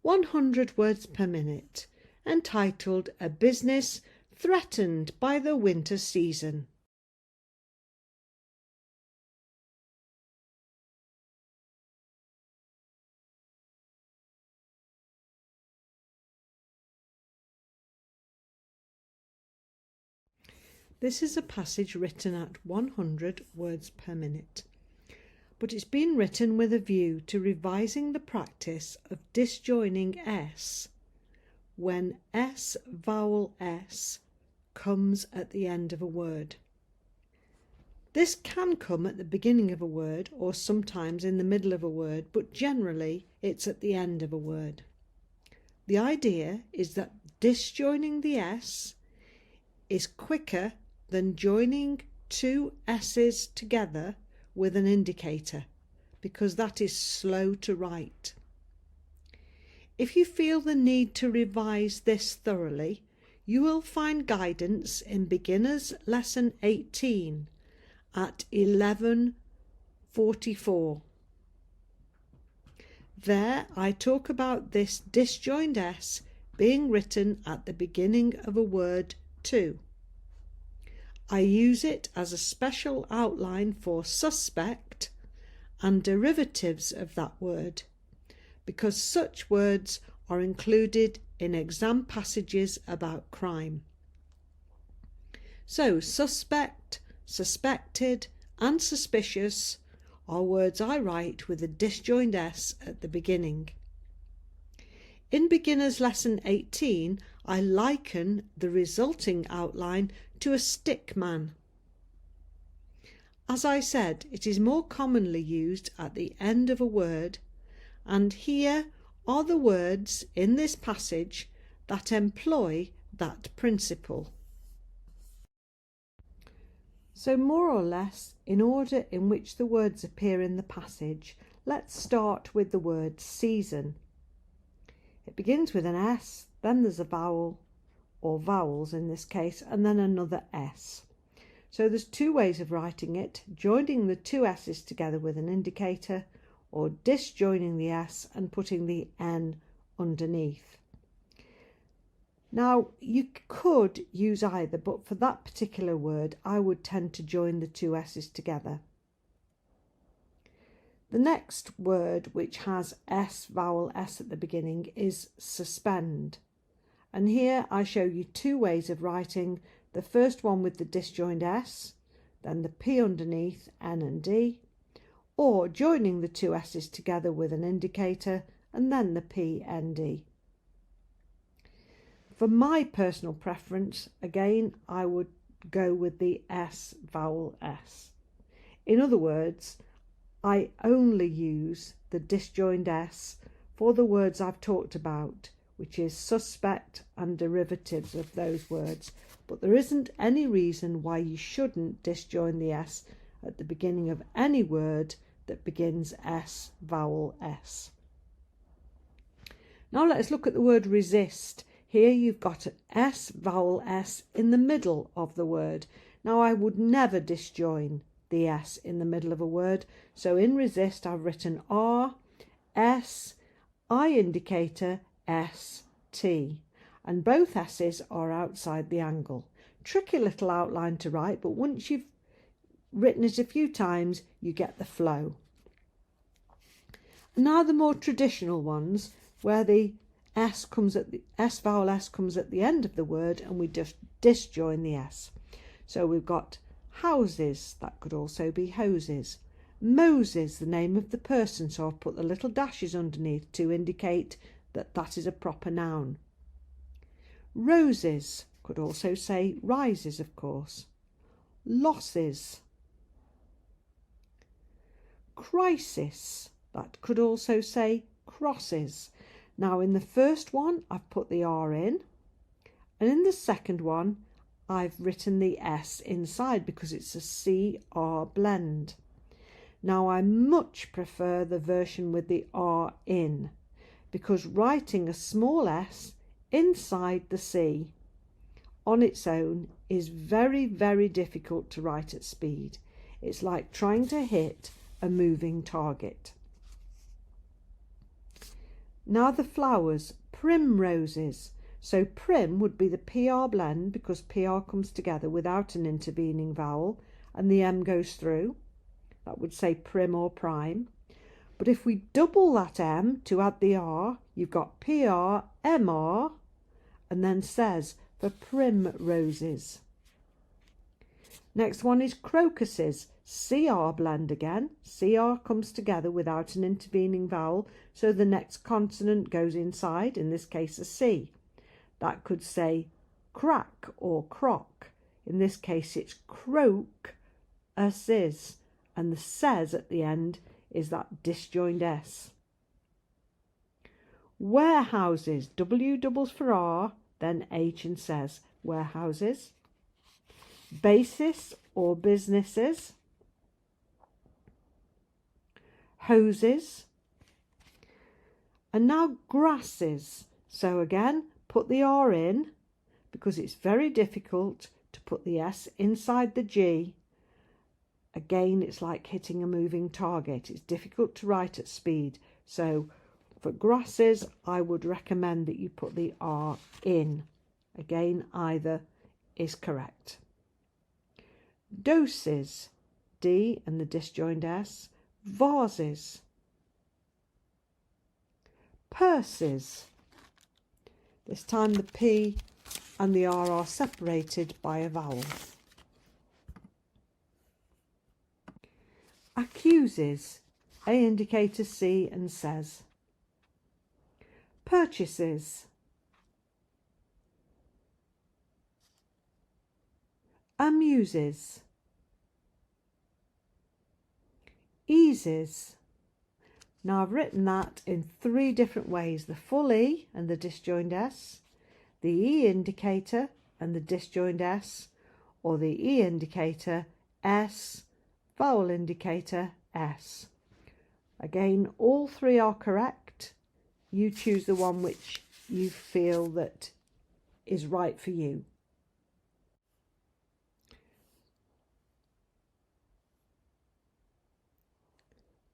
100 words per minute, entitled A Business Threatened by the Winter Season. This is a passage written at 100 words per minute, but it's been written with a view to revising the practice of disjoining S when s-vowel-s comes at the end of a word. This can come at the beginning of a word or sometimes in the middle of a word, but generally it's at the end of a word. The idea is that disjoining the S is quicker than joining two S's together with an indicator, because that is slow to write. If you feel the need to revise this thoroughly, you will find guidance in Beginners Lesson 18 at 11:44. There I talk about this disjoined S being written at the beginning of a word too. I use it as a special outline for suspect and derivatives of that word, because such words are included in exam passages about crime. So suspect, suspected and suspicious are words I write with a disjoined S at the beginning. In Beginners Lesson 18, I liken the resulting outline to a stick man. As I said, it is more commonly used at the end of a word, and here are the words in this passage that employ that principle. So more or less in order in which the words appear in the passage, let's start with the word season. It begins with an S, then there's a vowel, or vowels in this case, and then another S. So there's two ways of writing it: joining the two S's together with an indicator, or disjoining the S and putting the N underneath. Now you could use either, but for that particular word I would tend to join the two S's together. The next word, which has s-vowel-s at the beginning, is suspend. And here I show you two ways of writing. The first one with the disjoined S, then the P underneath, N and D, or joining the two S's together with an indicator and then the P, N, D. For my personal preference, again, I would go with the s-vowel-s. In other words, I only use the disjoined S for the words I've talked about, which is suspect and derivatives of those words, but there isn't any reason why you shouldn't disjoin the S at the beginning of any word that begins s-vowel-s. Now let's look at the word resist. Here you've got an s-vowel-s in the middle of the word. Now I would never disjoin the S in the middle of a word, so in resist I've written R, S, I indicator, S, T, and both S's are outside the angle. Tricky little outline to write, but once you've written it a few times you get the flow. And now the more traditional ones, where the s-vowel-s comes at the end of the word and we just disjoin the S. So we've got houses, that could also be hoses. Moses, the name of the person, so I've put the little dashes underneath to indicate that that is a proper noun. Roses, could also say rises, of course. Losses. Crisis, that could also say crosses. Now in the first one I've put the R in, and in the second one I've written the S inside because it's a CR blend. Now I much prefer the version with the R in, because writing a small s inside the C on its own is very, very difficult to write at speed. It's like trying to hit a moving target. Now the flowers, primroses. So prim would be the PR blend because PR comes together without an intervening vowel and the M goes through. That would say prim or prime. But if we double that M to add the R, you've got PR, MR, and then says for primroses. Next one is crocuses, CR blend again. CR comes together without an intervening vowel, so the next consonant goes inside, in this case a C. That could say crack or crock. In this case it's croak, is, and the says at the end is that disjoined S. Warehouses, W doubles for R, then H and says, warehouses. Basis or businesses. Hoses. And now grasses. So again, put the R in because it's very difficult to put the S inside the G. Again, it's like hitting a moving target. It's difficult to write at speed. So for grasses, I would recommend that you put the R in. Again, either is correct. Doses, D and the disjoined S. Vases. Purses. This time the P and the R are separated by a vowel. Accuses, A indicator C and says. Purchases. Amuses. Eases. Now I've written that in 3 different ways. The full E and the disjoined S, the E indicator and the disjoined S, or the E indicator, S, vowel indicator, S. Again, all 3 are correct. You choose the one which you feel that is right for you.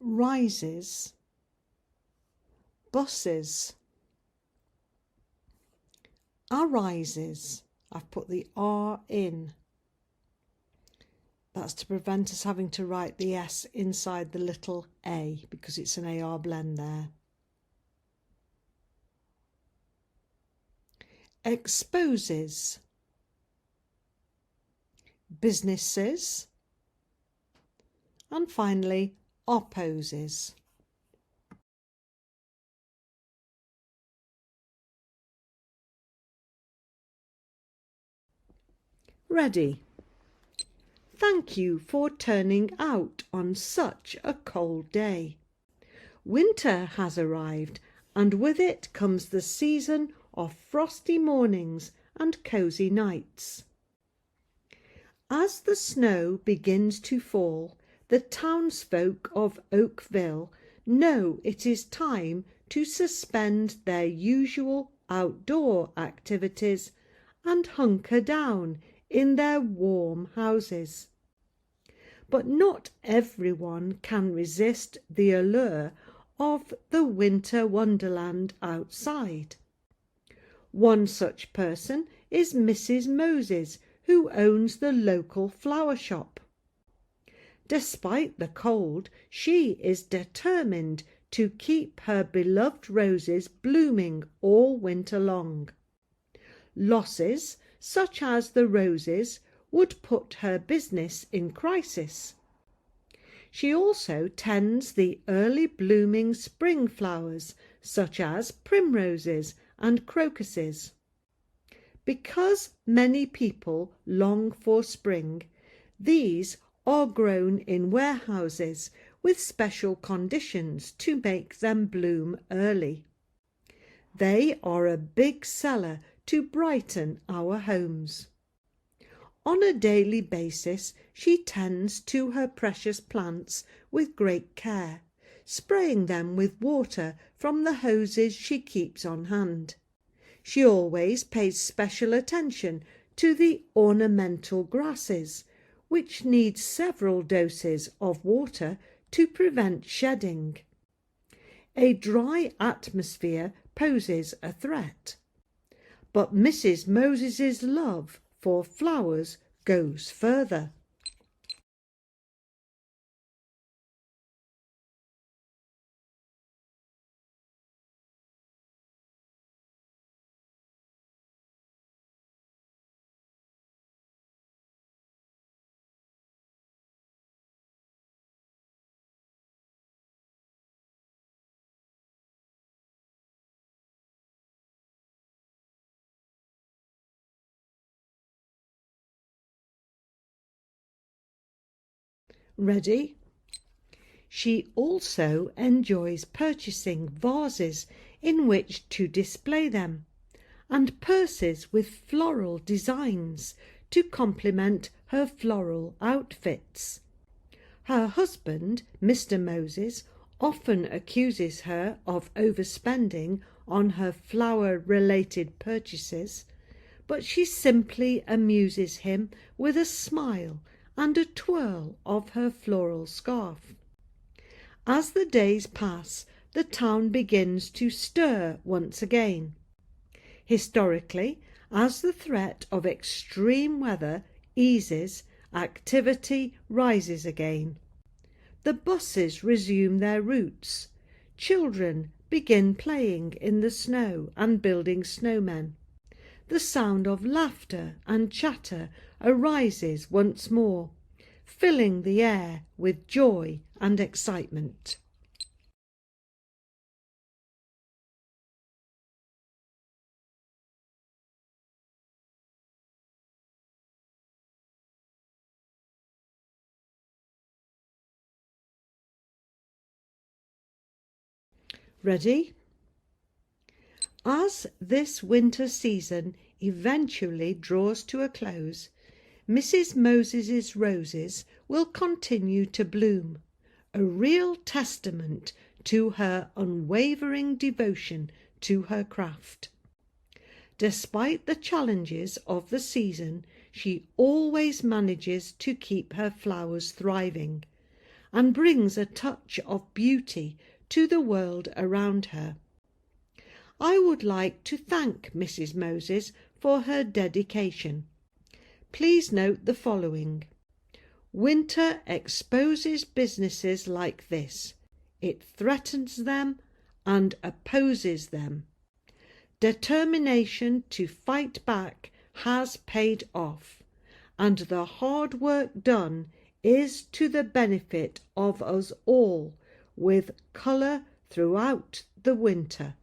Rises. Buses. Arises. I've put the R in. That's to prevent us having to write the S inside the little A because it's an AR blend there. Exposes. Businesses. And finally, opposes. Ready. Thank you for turning out on such a cold day. Winter has arrived, and with it comes the season of frosty mornings and cosy nights. As the snow begins to fall, the townsfolk of Oakville know it is time to suspend their usual outdoor activities and hunker down in their warm houses. But not everyone can resist the allure of the winter wonderland outside. One such person is Mrs. Moses, who owns the local flower shop. Despite the cold, she is determined to keep her beloved roses blooming all winter long. Losses, such as the roses, would put her business in crisis. She also tends the early blooming spring flowers, such as primroses and crocuses. Because many people long for spring, these are grown in warehouses with special conditions to make them bloom early. They are a big seller to brighten our homes. On a daily basis, she tends to her precious plants with great care, spraying them with water from the hoses she keeps on hand. She always pays special attention to the ornamental grasses, which need several doses of water to prevent shedding. a dry atmosphere poses a threat. But Mrs. Moses's love for flowers goes further. Ready? She also enjoys purchasing vases in which to display them, and purses with floral designs to complement her floral outfits. Her husband, Mr. Moses, often accuses her of overspending on her flower-related purchases, but she simply amuses him with a smile and a twirl of her floral scarf. As the days pass, the town begins to stir once again. Historically, as the threat of extreme weather eases, activity rises again. The buses resume their routes. Children begin playing in the snow and building snowmen. The sound of laughter and chatter arises once more, filling the air with joy and excitement. Ready? As this winter season eventually draws to a close, Mrs. Moses's roses will continue to bloom, a real testament to her unwavering devotion to her craft. Despite the challenges of the season, she always manages to keep her flowers thriving and brings a touch of beauty to the world around her. I would like to thank Mrs. Moses for her dedication. Please note the following. Winter exposes businesses like this. It threatens them and opposes them. Determination to fight back has paid off, and the hard work done is to the benefit of us all, with colour throughout the winter.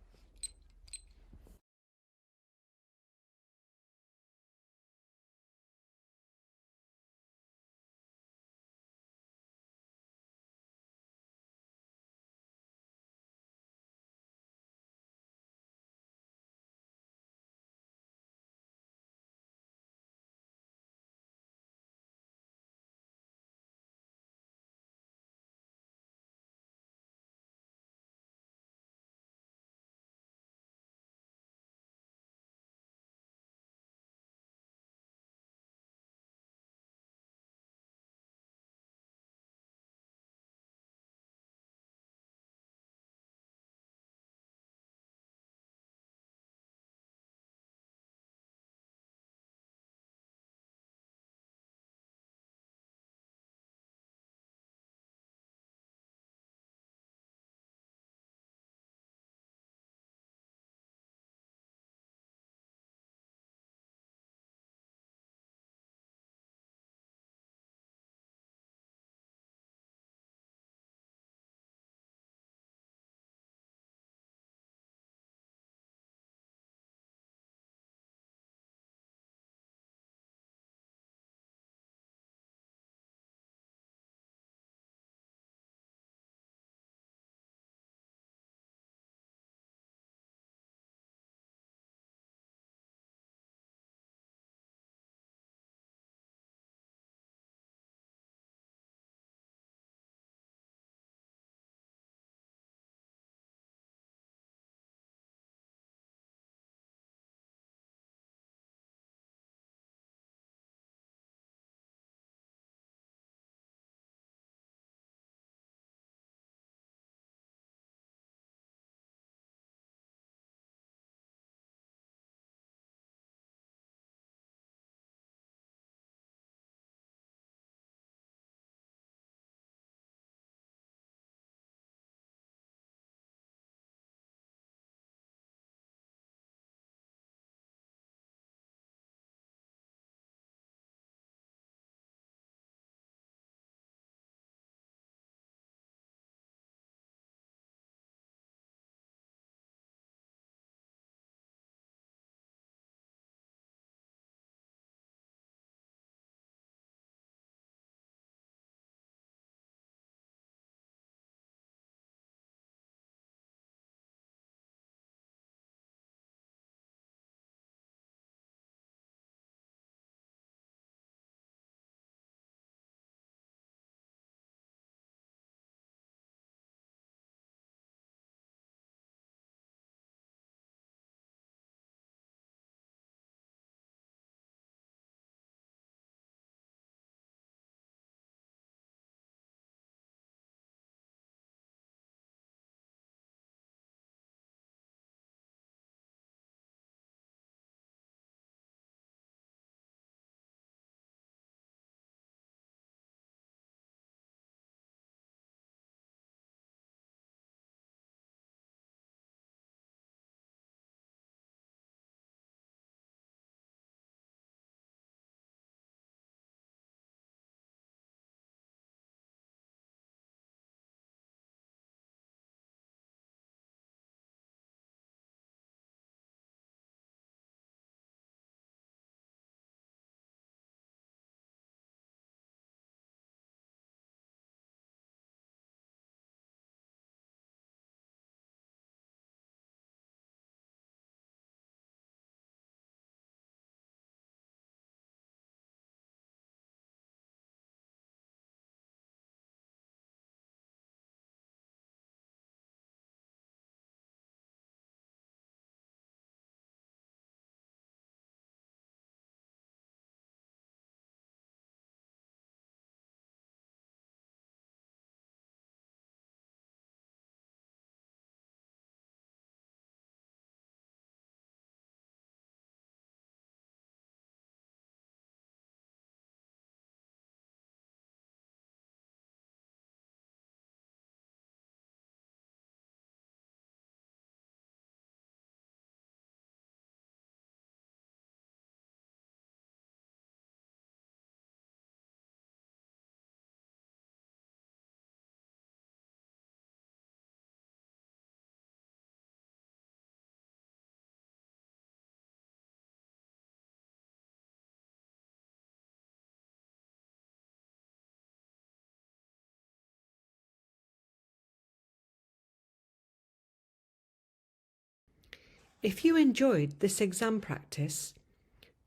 If you enjoyed this exam practice,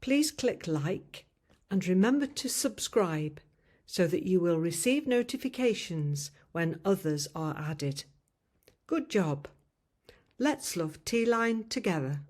please click like and remember to subscribe so that you will receive notifications when others are added. Good job! Let's love T-line together.